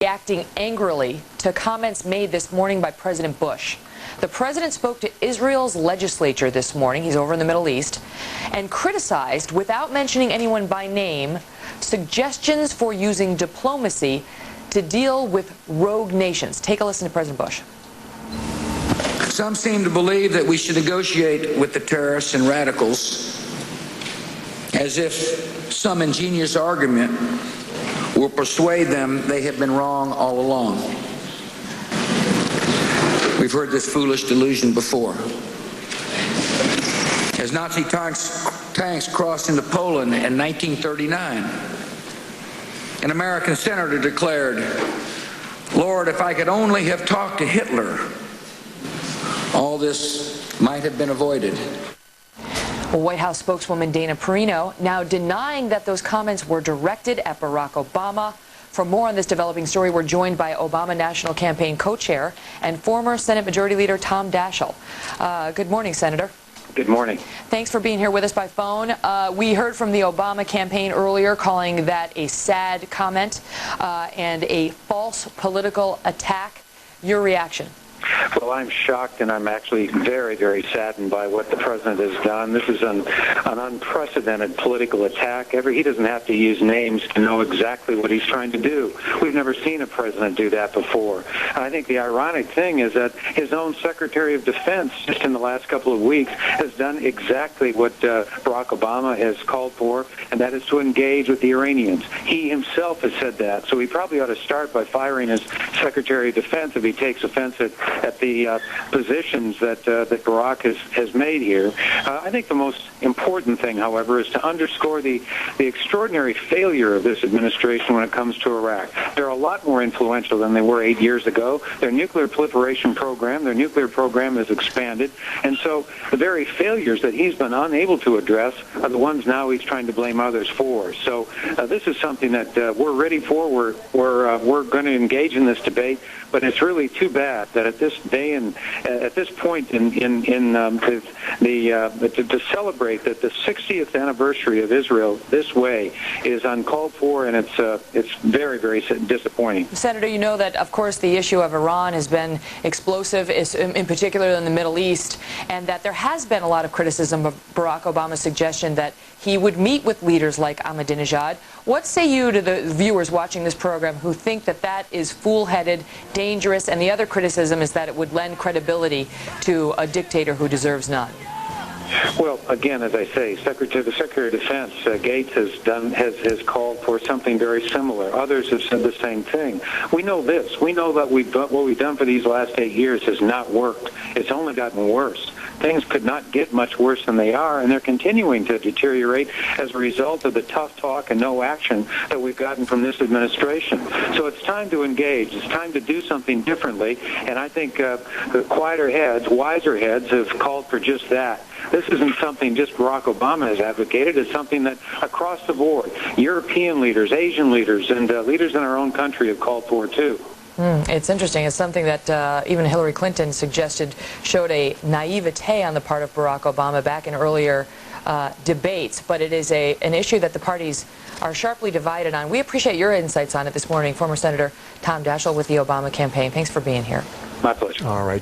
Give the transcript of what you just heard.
reacting angrily to comments made this morning by President Bush. The president spoke to Israel's legislature this morning, he's over in the Middle East, and criticized, without mentioning anyone by name, suggestions for using diplomacy to deal with rogue nations. Take a listen to President Bush. Some seem to believe that we should negotiate with the terrorists and radicals as if some ingenious argument will persuade them they have been wrong all along. We've heard this foolish delusion before. As Nazi tanks crossed into Poland in 1939, an American senator declared, "Lord, if I could only have talked to Hitler, all this might have been avoided." White House spokeswoman Dana Perino now denying that those comments were directed at Barack Obama. For more on this developing story, we're joined by Obama National Campaign co-chair and former Senate Majority Leader Tom Daschel. Good morning, Senator. Good morning. Thanks for being here with us by phone. We heard from the Obama campaign earlier calling that a sad comment and a false political attack. Your reaction? Well, I'm shocked, and I'm actually very, very saddened by what the president has done. This is an unprecedented political attack. He doesn't have to use names to know exactly what he's trying to do. We've never seen a president do that before. I think the ironic thing is that his own Secretary of Defense, just in the last couple of weeks, has done exactly what Barack Obama has called for, and that is to engage with the Iranians. He himself has said that, so he probably ought to start by firing his Secretary of Defense if he takes offense at the positions that Barack has made here. I think the most important thing, however, is to underscore the extraordinary failure of this administration when it comes to Iraq. They're a lot more influential than they were 8 years ago. Their nuclear proliferation program, their nuclear program has expanded, and so the very failures that he's been unable to address are the ones now he's trying to blame others for. So this is something that we're ready for. We're going to engage in this debate, but it's really too bad that at this day and at this point to celebrate that the 60th anniversary of Israel this way is uncalled for, and it's very, very disappointing. Senator, you know that, of course, the issue of Iran has been explosive, in particular in the Middle East, and that there has been a lot of criticism of Barack Obama's suggestion that he would meet with leaders like Ahmadinejad. What say you to the viewers watching this program who think that that is fool-headed, dangerous, and the other criticism is that it would lend credibility to a dictator who deserves none? Well, again, as I say, the Secretary of Defense, Gates, has called for something very similar. Others have said the same thing. We know this. We know that what we've done for these last 8 years has not worked. It's only gotten worse. Things could not get much worse than they are, and they're continuing to deteriorate as a result of the tough talk and no action that we've gotten from this administration. So it's time to engage. It's time to do something differently, and I think the quieter heads, wiser heads have called for just that. This isn't something just Barack Obama has advocated. It's something that across the board, European leaders, Asian leaders, and leaders in our own country have called for too. It's interesting. It's something that even Hillary Clinton suggested showed a naivete on the part of Barack Obama back in earlier debates, but it is an issue that the parties are sharply divided on. We appreciate your insights on it this morning. Former Senator Tom Daschel with the Obama campaign. Thanks for being here. My pleasure. All right.